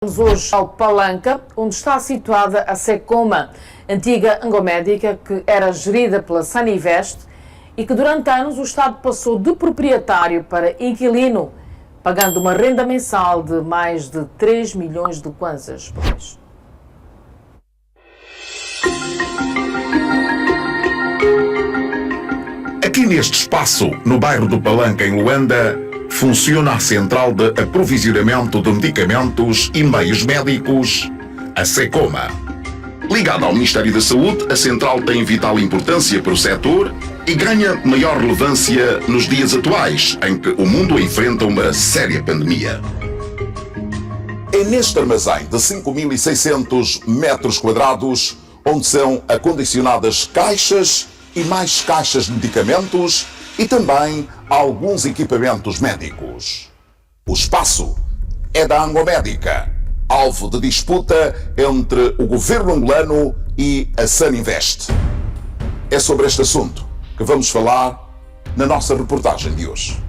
Vamos hoje ao Palanca, onde está situada a Secoma, antiga Angomédica que era gerida pela Saninvest e que durante anos o Estado passou de proprietário para inquilino, pagando uma renda mensal de mais de 3 milhões de kwanzas por mês. Aqui neste espaço, no bairro do Palanca, em Luanda, funciona a central de aprovisionamento de medicamentos e meios médicos, a Secoma. Ligada ao Ministério da Saúde, a central tem vital importância para o setor e ganha maior relevância nos dias atuais, em que o mundo enfrenta uma séria pandemia. É neste armazém de 5.600 metros quadrados, onde são acondicionadas caixas e mais caixas de medicamentos e também alguns equipamentos médicos. O espaço é da Angomédica, alvo de disputa entre o governo angolano e a Saninvest. É sobre este assunto que vamos falar na nossa reportagem de hoje.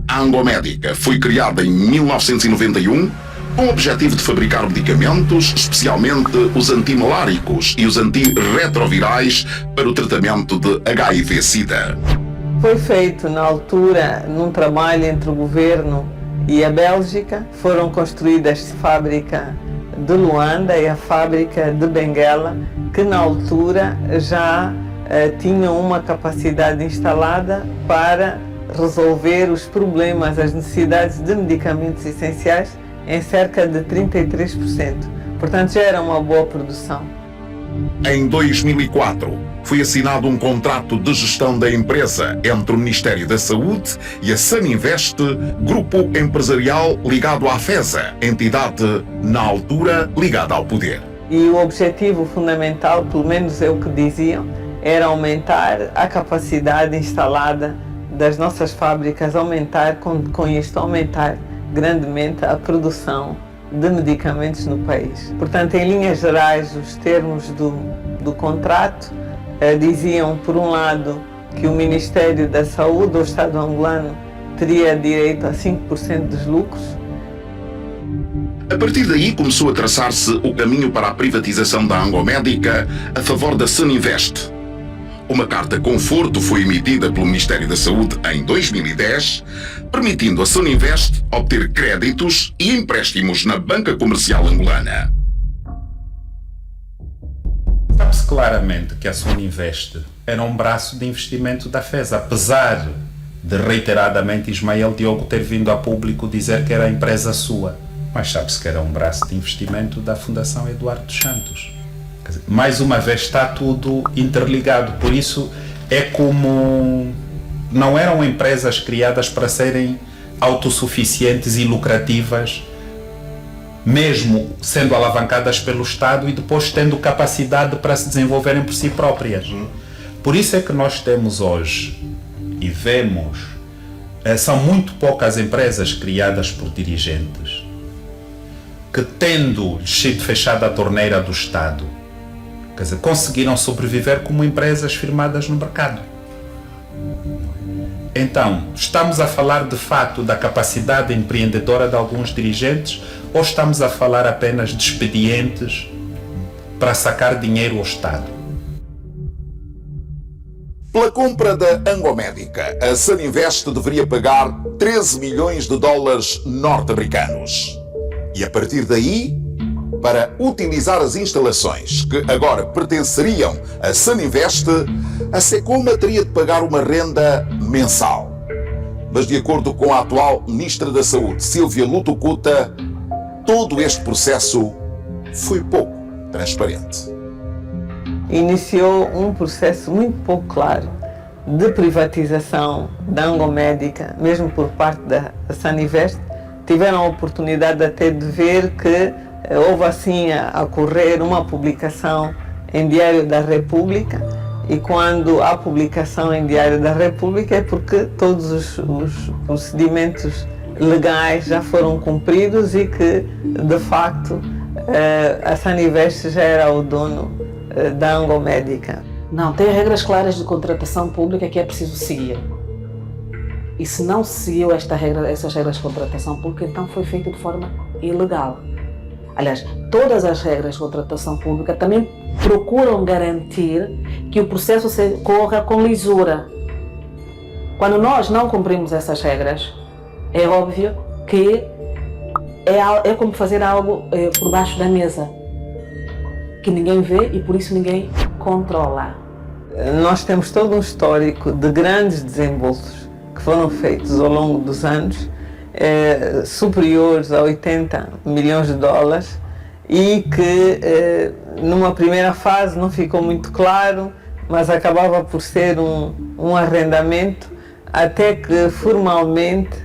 A Angomédica foi criada em 1991 com o objetivo de fabricar medicamentos, especialmente os antimaláricos e os antirretrovirais para o tratamento de HIV-Sida. Foi feito na altura, num trabalho entre o governo e a Bélgica. Foram construídas a fábrica de Luanda e a fábrica de Benguela, que na altura já tinham uma capacidade instalada para resolver os problemas, as necessidades de medicamentos essenciais em cerca de 33%. Portanto, já era uma boa produção. Em 2004, foi assinado um contrato de gestão da empresa entre o Ministério da Saúde e a Saninvest, grupo empresarial ligado à FESA, entidade, na altura, ligada ao poder. E o objetivo fundamental, pelo menos é o que diziam, era aumentar a capacidade instalada das nossas fábricas, com isto aumentar grandemente a produção de medicamentos no país. Portanto, em linhas gerais, os termos do contrato diziam, por um lado, que o Ministério da Saúde, o Estado angolano, teria direito a 5% dos lucros. A partir daí começou a traçar-se o caminho para a privatização da Angomédica a favor da Saninvest. Uma carta conforto foi emitida pelo Ministério da Saúde em 2010, permitindo a Saninvest obter créditos e empréstimos na banca comercial angolana. Sabe-se claramente que a Saninvest era um braço de investimento da FESA, apesar de reiteradamente Ismael Diogo ter vindo a público dizer que era a empresa sua. Mas sabe-se que era um braço de investimento da Fundação Eduardo dos Santos. Mais uma vez está tudo interligado, por isso é como não eram empresas criadas para serem autossuficientes e lucrativas, mesmo sendo alavancadas pelo Estado e depois tendo capacidade para se desenvolverem por si próprias. Por isso é que nós temos hoje e vemos, são muito poucas empresas criadas por dirigentes que, tendo sido fechada a torneira do Estado, quer dizer, conseguiram sobreviver como empresas firmadas no mercado. Então, estamos a falar de fato da capacidade empreendedora de alguns dirigentes ou estamos a falar apenas de expedientes para sacar dinheiro ao Estado? Pela compra da Angomédica, a Saninvest deveria pagar 13 milhões de dólares norte-americanos. E a partir daí, para utilizar as instalações que agora pertenceriam à Saninvest, a Secoma teria de pagar uma renda mensal. Mas de acordo com a atual Ministra da Saúde, Sílvia Lutucuta, todo este processo foi pouco transparente. Iniciou um processo muito pouco claro de privatização da Angomédica, mesmo por parte da Sanivest. Tiveram a oportunidade até de ver que houve assim a ocorrer uma publicação em Diário da República, e quando há publicação em Diário da República é porque todos os procedimentos legais já foram cumpridos e que, de facto, a Sanivest já era o dono da Angomédica. Não, tem regras claras de contratação pública que é preciso seguir. E se não se seguiu essas regras de contratação pública, então foi feito de forma ilegal. Aliás, todas as regras de contratação pública também procuram garantir que o processo corra com lisura. Quando nós não cumprimos essas regras, é óbvio que é como fazer algo por baixo da mesa, que ninguém vê e por isso ninguém controla. Nós temos todo um histórico de grandes desembolsos que foram feitos ao longo dos anos, superiores a 80 milhões de dólares, e que numa primeira fase não ficou muito claro, mas acabava por ser um arrendamento, até que formalmente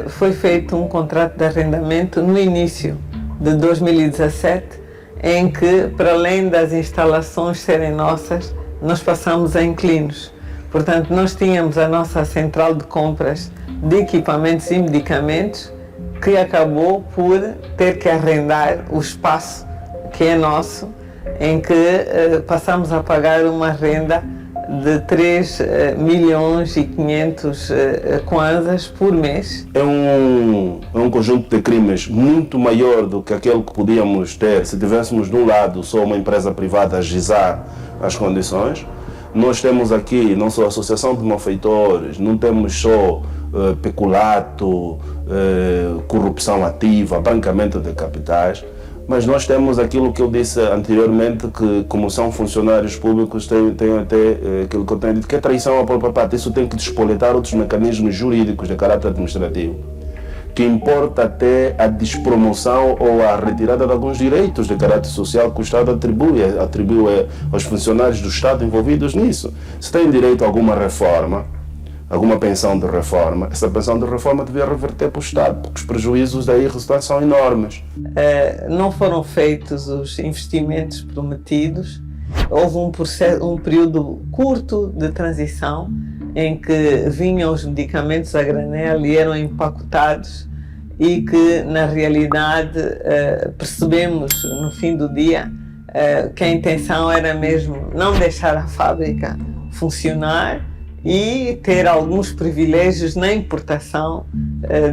foi feito um contrato de arrendamento no início de 2017, em que, para além das instalações serem nossas, nós passamos a inquilinos. Portanto, nós tínhamos a nossa central de compras de equipamentos e medicamentos, que acabou por ter que arrendar o espaço que é nosso, em que passamos a pagar uma renda de 3 milhões e 500 kwanzas por mês. É um conjunto de crimes muito maior do que aquele que podíamos ter se tivéssemos de um lado só uma empresa privada a ajuizar as condições. Nós temos aqui não só associação de malfeitores, não temos só peculato, corrupção ativa, branqueamento de capitais, mas nós temos aquilo que eu disse anteriormente, que como são funcionários públicos, tem até aquilo que eu tenho dito, que é traição à própria parte. Isso tem que despoletar outros mecanismos jurídicos de caráter administrativo, que importa até a despromoção ou a retirada de alguns direitos de caráter social que o Estado atribui aos funcionários do Estado envolvidos nisso. Se tem direito a alguma reforma, alguma pensão de reforma, essa pensão de reforma devia reverter para o Estado, porque os prejuízos daí resultantes são enormes. Não foram feitos os investimentos prometidos, houve um período curto de transição em que vinham os medicamentos a granel e eram empacotados, e que na realidade percebemos no fim do dia que a intenção era mesmo não deixar a fábrica funcionar e ter alguns privilégios na importação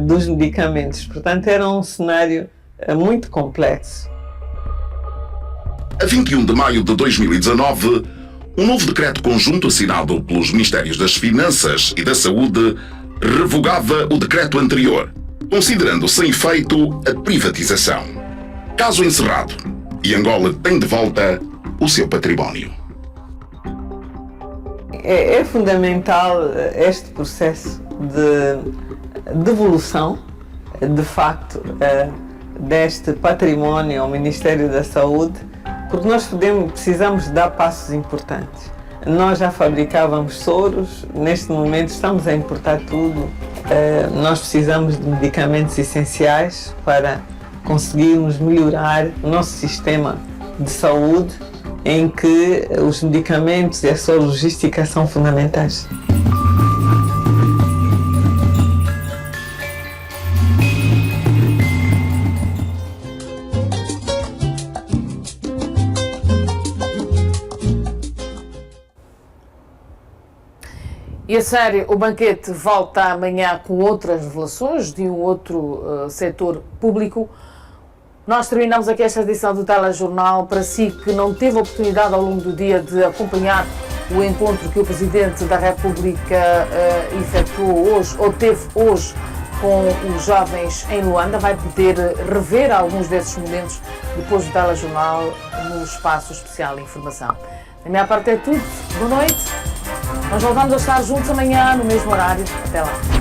dos medicamentos. Portanto, era um cenário muito complexo. A 21 de maio de 2019, um novo decreto conjunto assinado pelos Ministérios das Finanças e da Saúde revogava o decreto anterior, considerando sem efeito a privatização. Caso encerrado, e Angola tem de volta o seu património. É fundamental este processo de devolução, de facto, deste património ao Ministério da Saúde, porque nós precisamos dar passos importantes. Nós já fabricávamos soros, neste momento estamos a importar tudo. Nós precisamos de medicamentos essenciais para conseguirmos melhorar o nosso sistema de saúde, em que os medicamentos e a sua logística são fundamentais. E a série O Banquete volta amanhã com outras revelações de um outro setor público. Nós terminamos aqui esta edição do Telejornal. Para si que não teve a oportunidade ao longo do dia de acompanhar o encontro que o Presidente da República efetuou hoje, ou teve hoje, com os jovens em Luanda, vai poder rever alguns desses momentos depois do Telejornal no espaço especial de informação. Da minha parte é tudo. Boa noite. Nós voltamos a estar juntos amanhã no mesmo horário. Até lá.